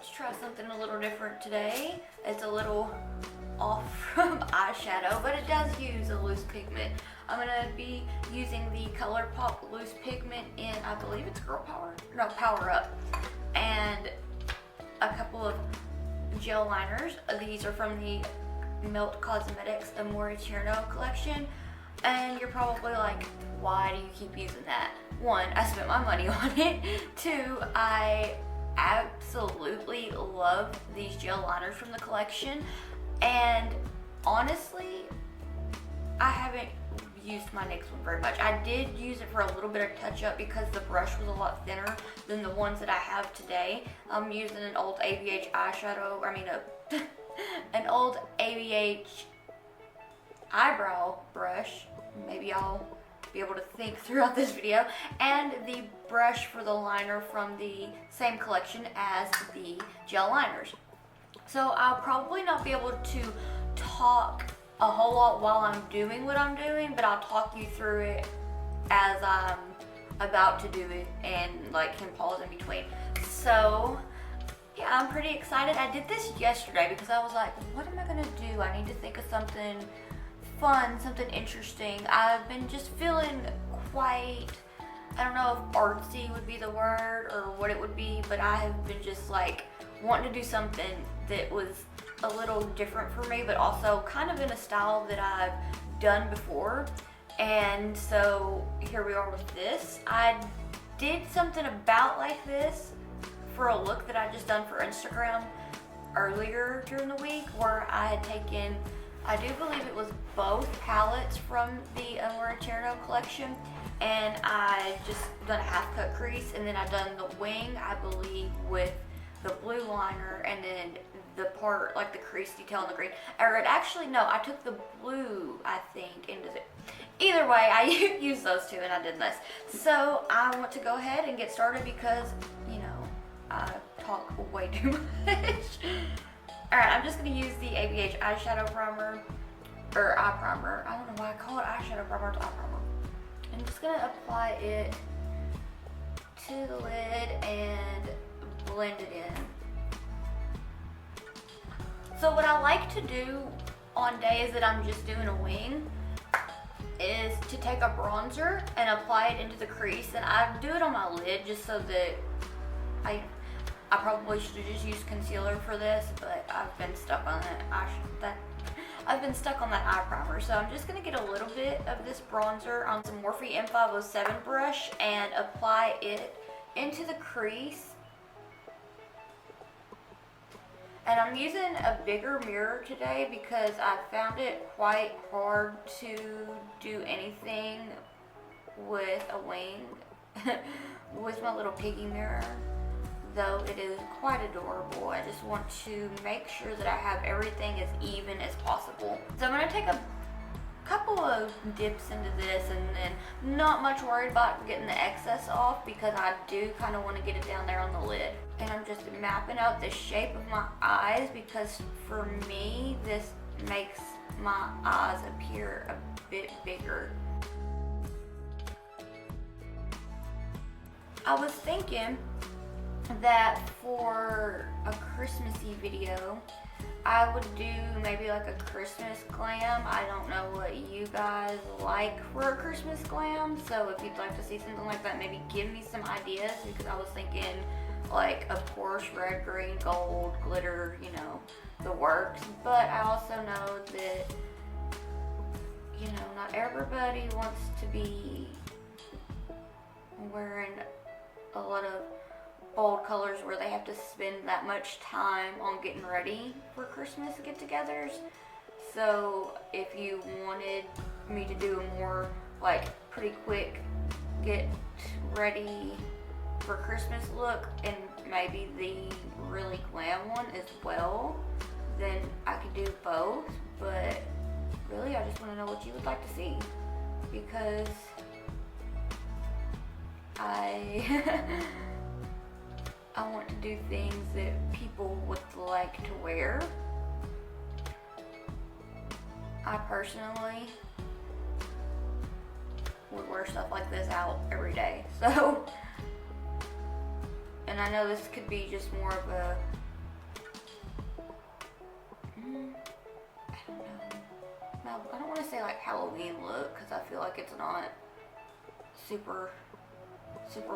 let's try something a little different today. It's a little off from eyeshadow, but it does use a loose pigment. I'm gonna be using the Colourpop loose pigment in, I believe it's Girl Power? No, Power Up. And a couple of gel liners. These are from the Melt Cosmetics Inmortal collection. And you're probably like, why do you keep using that? One, I spent my money on it. Two, I absolutely love these gel liners from the collection. And honestly, I haven't used my NYX one very much. I did use it for a little bit of touch up because the brush was a lot thinner than the ones that I have today. I'm using an old ABH eyeshadow, an old ABH eyebrow brush. Maybe I'll be able to think throughout this video. And the brush for the liner from the same collection as the gel liners. So I'll probably not be able to talk a whole lot while I'm doing what I'm doing, but I'll talk you through it as I'm about to do it and like can pause in between. So yeah, I'm pretty excited. I did this yesterday because I was like, what am I gonna do? I need to think of something fun, something interesting. I've been just feeling quite, I don't know if artsy would be the word or what it would be, but I have been just like wanting to do something that was a little different for me, but also kind of in a style that I've done before. And so here we are with this. I did something about like this for a look that I just done for Instagram earlier during the week, where I had taken, I do believe it was both palettes from the Inmortal collection, and I just done a half cut crease, and then I done the wing, I believe, with the blue liner, and then the part, like the crease detail in the green. Or actually, no, I took the blue, I think, into it. Either way, I used those two and I did this. So I want to go ahead and get started because, you know, I talk way too much. Alright, I'm just going to use the ABH eyeshadow primer, or eye primer. I don't know why I call it eyeshadow primer, it's eye primer. I'm just going to apply it to the lid and blend it in. So what I like to do on days that I'm just doing a wing is to take a bronzer and apply it into the crease, and I do it on my lid just so that I probably should have just used concealer for this, but I've been stuck on I've been stuck on that eye primer. So I'm just gonna get a little bit of this bronzer on some Morphe M507 brush and apply it into the crease. And I'm using a bigger mirror today because I found it quite hard to do anything with a wing with my little piggy mirror, though it is quite adorable. I just want to make sure that I have everything as even as possible. So I'm going to take a couple of dips into this, and then not much worried about getting the excess off because I do kind of want to get it down there on the lid. And I'm just mapping out the shape of my eyes because for me this makes my eyes appear a bit bigger. I was thinking that for a Christmassy video I would do maybe like a Christmas glam. I don't know what you guys like for a Christmas glam, so if you'd like to see something like that, maybe give me some ideas, because I was thinking like, of course, red, green, gold, glitter, you know, the works. But I also know that, you know, not everybody wants to be wearing a lot of bold colors where they have to spend that much time on getting ready for Christmas get-togethers. So if you wanted me to do a more like pretty quick get ready for Christmas look and maybe the really glam one as well, then I could do both. But really, I just want to know what you would like to see, because I want to do things that people would like to wear. I personally would wear stuff like this out every day. So, and I know this could be just more of a like Halloween look, because I feel like it's not super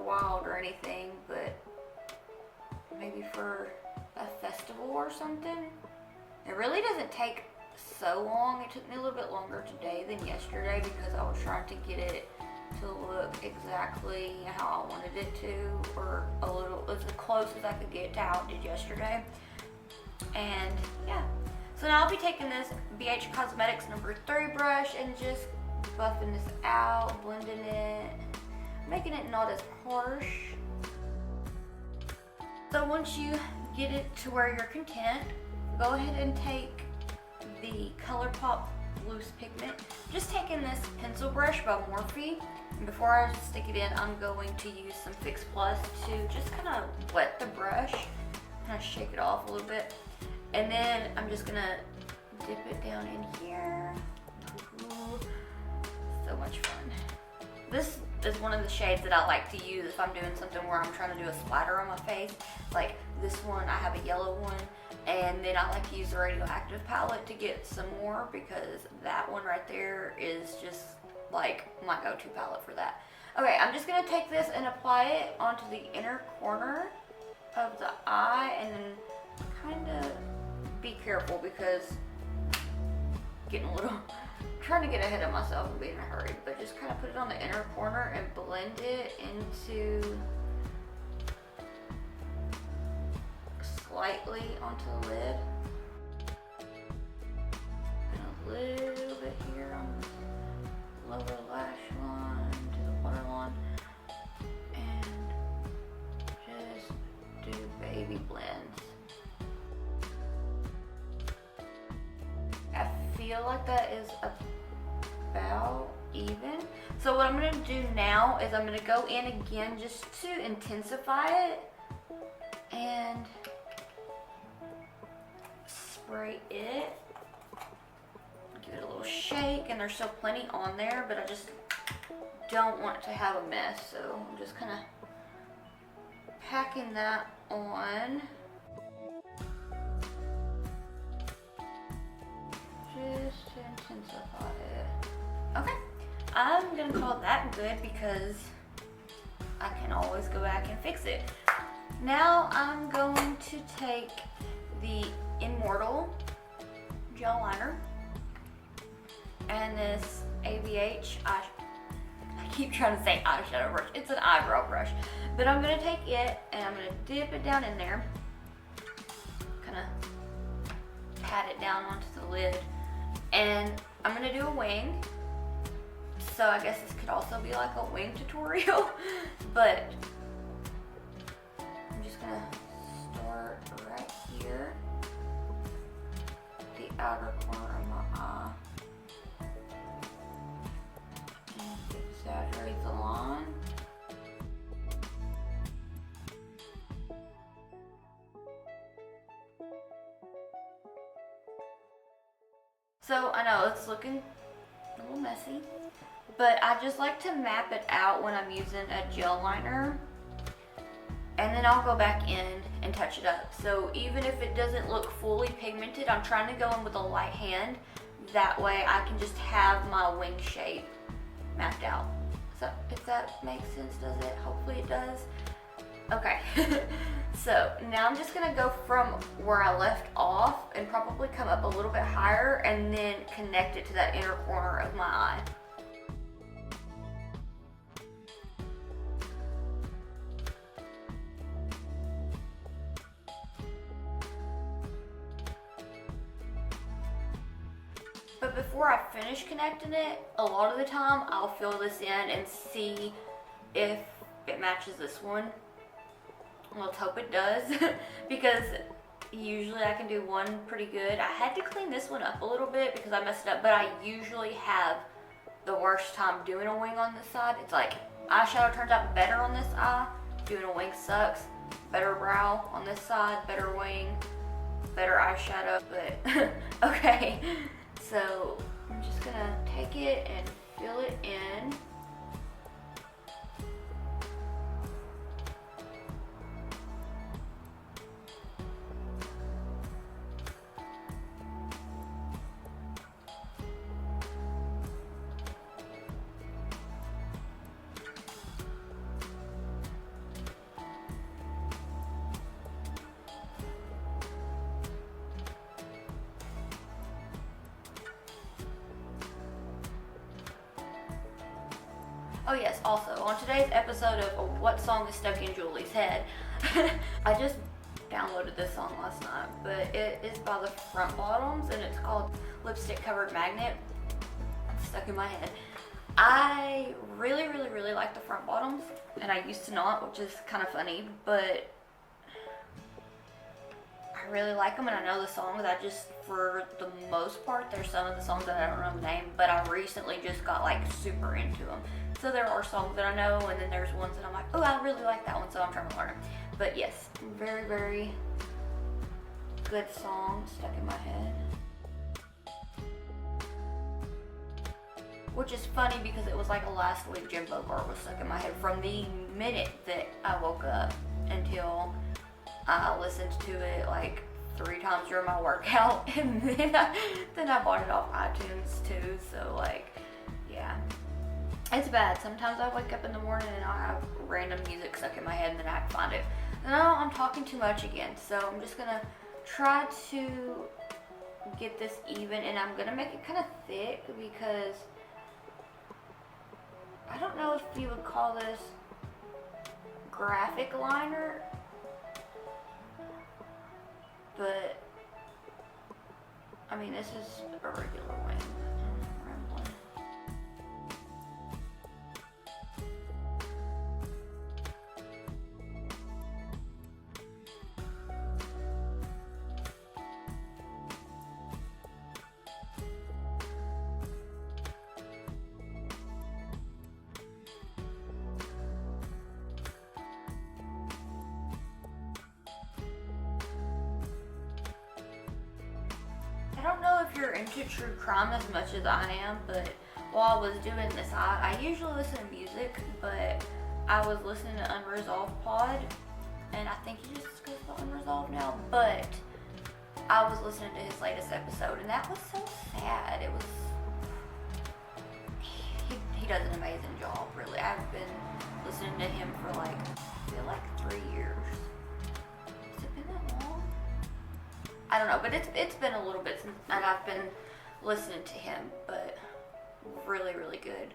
wild or anything, but maybe for a festival or something. It really doesn't take so long. It took me a little bit longer today than yesterday because I was trying to get it to look exactly how I wanted it to, or a little as close as I could get to how it did yesterday. And yeah, so now I'll be taking this BH Cosmetics number 3 brush and just buffing this out, blending it, making it not as harsh. So once you get it to where you're content, go ahead and take the Colourpop loose pigment. Just taking this pencil brush by Morphe. And before I stick it in, I'm going to use some Fix Plus to just kind of wet the brush, kind of shake it off a little bit. And then I'm just gonna dip it down in here. Ooh, so much fun. This is one of the shades that I like to use if I'm doing something where I'm trying to do a splatter on my face. Like this one, I have a yellow one, and then I like to use the radioactive palette to get some more, because that one right there is just like my go-to palette for that. Okay, I'm just gonna take this and apply it onto the inner corner of the eye, and then kind of be careful because getting a little, trying to get ahead of myself and be in a hurry, but just kind of put it on the inner corner and blend it into slightly onto the lid. And a little bit here on the lower lash line to the waterline, and just do baby blends. I feel like that is about even. So what I'm going to do now is I'm going to go in again just to intensify it and spray it. Give it a little shake, and there's still plenty on there, but I just don't want it to have a mess, so I'm just kind of packing that on. Just to intensify it. Okay, I'm gonna call that good because I can always go back and fix it. Now I'm going to take the Immortal gel liner and this ABH I keep trying to say eyeshadow brush. It's an eyebrow brush, but I'm gonna take it and I'm gonna dip it down in there, kind of pat it down onto the lid. And I'm gonna do a wing, so I guess this could also be like a wing tutorial, but I'm just gonna start right here, the outer corner of my eye, and exaggerate the line. So I know it's looking a little messy, but I just like to map it out when I'm using a gel liner, and then I'll go back in and touch it up. So even if it doesn't look fully pigmented, I'm trying to go in with a light hand. That way I can just have my wing shape mapped out. So if that makes sense, does it? Hopefully it does. Okay. So now I'm just gonna go from where I left off and probably come up a little bit higher and then connect it to that inner corner of my eye. But before I finish connecting it, a lot of the time I'll fill this in and see if it matches this one. Let's hope it does, because usually I can do one pretty good. I had to clean this one up a little bit because I messed it up, but I usually have the worst time doing a wing on this side. It's like eyeshadow turns out better on this eye, doing a wing sucks. Better brow on this side, better wing, better eyeshadow, but okay. So I'm just gonna take it and fill it in. Oh yes, also, on today's episode of What Song is Stuck in Julie's Head, I just downloaded this song last night, but it is by the Front Bottoms, and it's called Lipstick Covered Magnet. It's stuck in my head. I really like the Front Bottoms, and I used to not, which is kind of funny, but I really like them, and I know the songs. I just, for the most part, there's some of the songs that I don't know the name, but I recently just got like super into them. So there are songs that I know, and then there's ones that I'm like, oh, I really like that one, so I'm trying to learn it. But yes, very good song stuck in my head. Which is funny because it was like last week Jimbo bar was stuck in my head from the minute that I woke up until I listened to it like 3 times during my workout, and then I bought it off iTunes too. So like, yeah, it's bad. Sometimes I wake up in the morning and I have random music stuck in my head, and then I have to find it. No, I'm talking too much again, so I'm just gonna try to get this even, and I'm gonna make it kind of thick because I don't know if you would call this graphic liner, but I mean, this is a regular one. I don't know if you're into true crime as much as I am, but while I was doing this, I usually listen to music, but I was listening to Unresolved Pod, and I think he just goes to Unresolved now, but I was listening to his latest episode, and that was so sad. It was, he does an amazing job, really. I've been listening to him for like, I feel like 3 years. Has it been that long? I don't know, but it's been a little bit since, and I've been listening to him, but really good.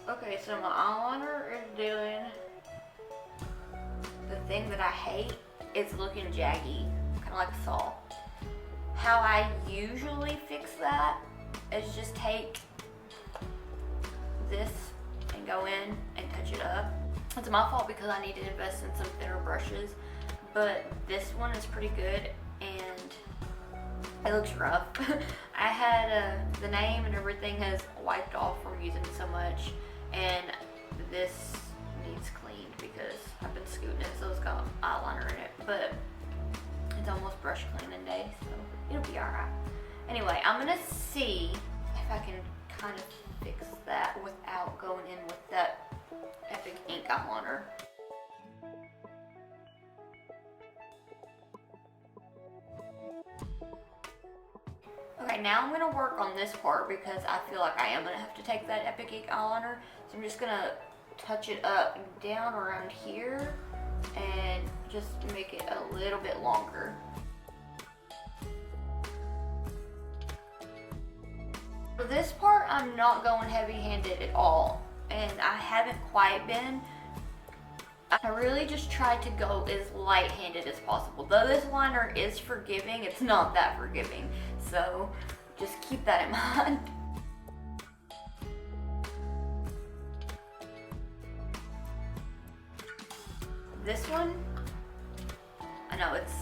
Okay, so my eyeliner is doing the thing that I hate. It's looking jaggy, kind of like a saw. How I usually fix that is just take this and go in and touch it up. It's my fault because I need to invest in some thinner brushes, but this one is pretty good and it looks rough. I had the name and everything has wiped off from using it so much, and this needs cleaned because I've been scooting it, so it's got eyeliner in it, but it's almost brush cleaning day, so it'll be alright. Anyway, I'm gonna see if I can kind of fix that without going in with that Epic Ink eyeliner. Okay, now I'm gonna work on this part because I feel like I am gonna have to take that Epic Ink eyeliner. So I'm just gonna touch it up down around here and just make it a little bit longer. For this part, I'm not going heavy-handed at all, and I haven't quite been. I really just tried to go as light-handed as possible. Though this liner is forgiving, it's not that forgiving. So just keep that in mind. This one, I know it's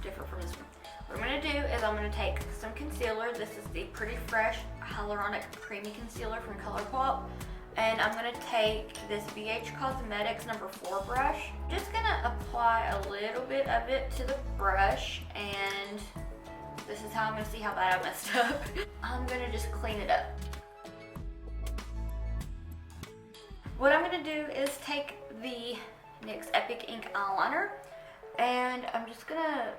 different from this one. What I'm going to do is I'm going to take some concealer. This is the Pretty Fresh Hyaluronic Creamy Concealer from Colourpop. And I'm going to take this BH Cosmetics number 4 brush. Just going to apply a little bit of it to the brush, and this is how I'm going to see how bad I messed up. I'm going to just clean it up. What I'm going to do is take the NYX Epic Ink eyeliner, and I'm just going to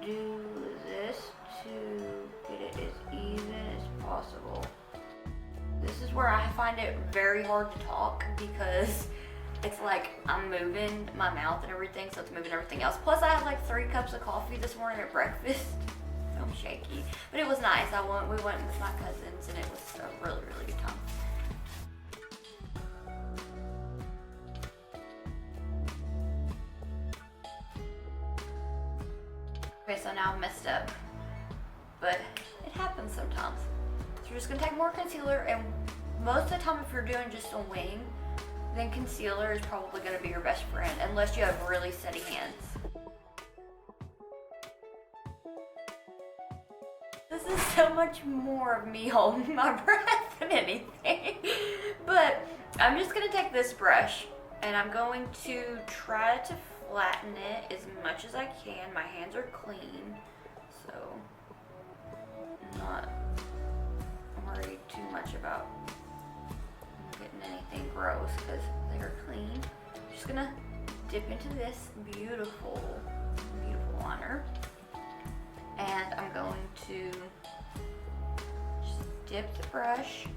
do this to get it as even as possible. This is where I find it very hard to talk because it's like I'm moving my mouth and everything, so it's moving everything else. Plus I had like 3 cups of coffee this morning at breakfast, so I'm shaky. But it was nice. We went with my cousins and it was a really, really good time. Okay, so now I'm messed up. But it happens sometimes. So we're just gonna take more concealer, and most of the time if you're doing just a wing, then concealer is probably gonna be your best friend, unless you have really steady hands. This is so much more of me holding my breath than anything. But I'm just gonna take this brush and I'm going to try to flatten it as much as I can. My hands are clean, so I'm not worried too much about getting anything gross because they're clean. I'm just gonna dip into this beautiful, beautiful liner. And I'm going to just dip the brush.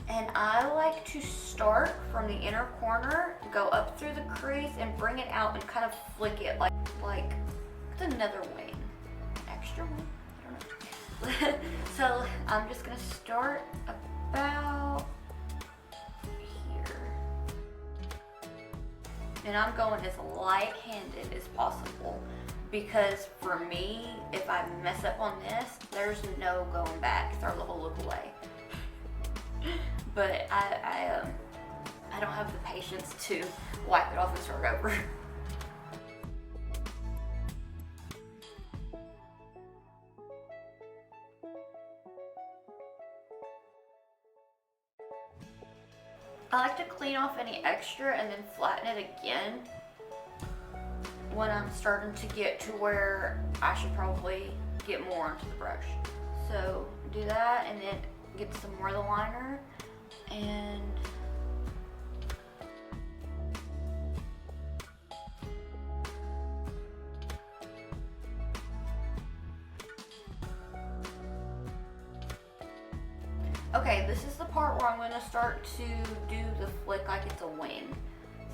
And I like to start from the inner corner, go up through the crease and bring it out and kind of flick it like it's another wing. Extra wing? I don't know. So I'm just gonna start about here. And I'm going as light-handed as possible. Because for me, if I mess up on this, there's no going back. Throw the whole look away. But I don't have the patience to wipe it off and start over. I like to clean off any extra and then flatten it again when I'm starting to get to where I should probably get more onto the brush. So do that and then get some more of the liner and okay, this is the part where I'm going to start to do the flick like it's a wing.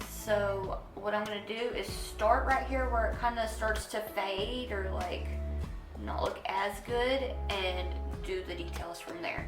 So what I'm gonna do is start right here where it kind of starts to fade or like not look as good and do the details from there.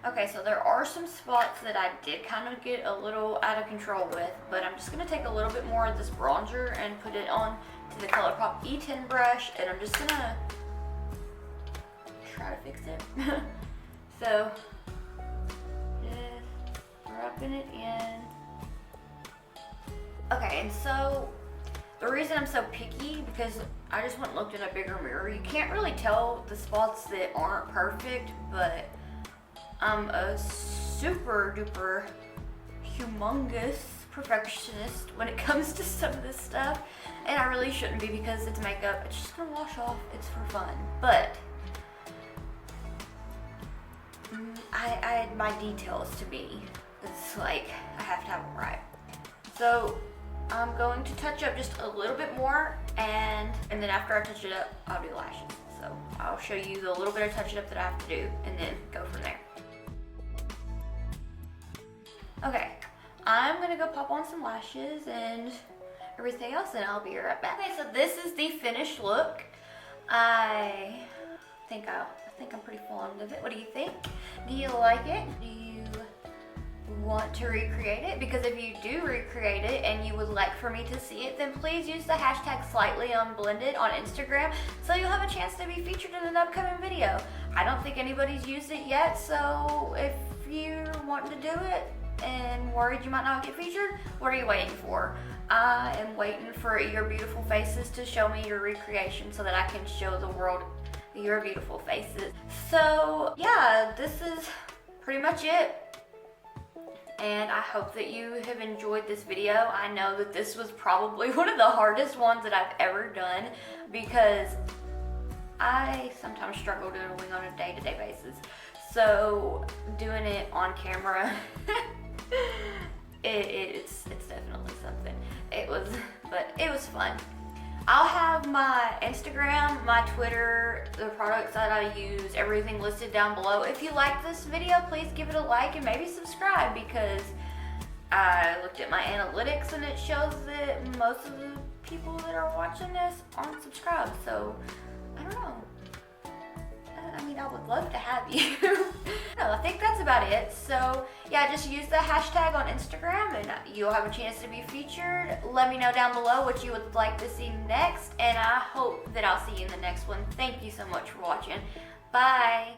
Okay, so there are some spots that I did kind of get a little out of control with, but I'm just going to take a little bit more of this bronzer and put it on to the Colourpop E10 brush, and I'm just going to try to fix it. So, just rubbing it in. Okay, and so the reason I'm so picky, because I just went and looked in a bigger mirror. You can't really tell the spots that aren't perfect, but I'm a super duper humongous perfectionist when it comes to some of this stuff, and I really shouldn't be because it's makeup. It's just gonna wash off. It's for fun. But I my details to me. It's like I have to have them right. So I'm going to touch up just a little bit more, and then after I touch it up, I'll do lashes. So I'll show you the little bit of touch up that I have to do, and then go from there. Okay, I'm gonna go pop on some lashes and everything else, and I'll be right back. Okay, so this is the finished look. I think I'm pretty fond of it. What do you think? Do you like it? Do you want to recreate it? Because if you do recreate it and you would like for me to see it, then please use the hashtag slightlyunblended on Instagram so you'll have a chance to be featured in an upcoming video. I don't think anybody's used it yet, so if you're wanting to do it and worried you might not get featured, what are you waiting for? I am waiting for your beautiful faces to show me your recreation so that I can show the world your beautiful faces. So yeah, this is pretty much it. And I hope that you have enjoyed this video. I know that this was probably one of the hardest ones that I've ever done because I sometimes struggle doing a wing on a day-to-day basis. So doing it on camera, it's definitely something. But it was fun. I'll have my Instagram, my Twitter, the products that I use, everything listed down below. If you like this video, please give it a like and maybe subscribe, because I looked at my analytics and it shows that most of the people that are watching this aren't subscribed. So, I don't know. I mean, I would love to have you. No, I think that's about it. So, yeah, just use the hashtag on Instagram and you'll have a chance to be featured. Let me know down below what you would like to see next, and I hope that I'll see you in the next one. Thank you so much for watching. Bye.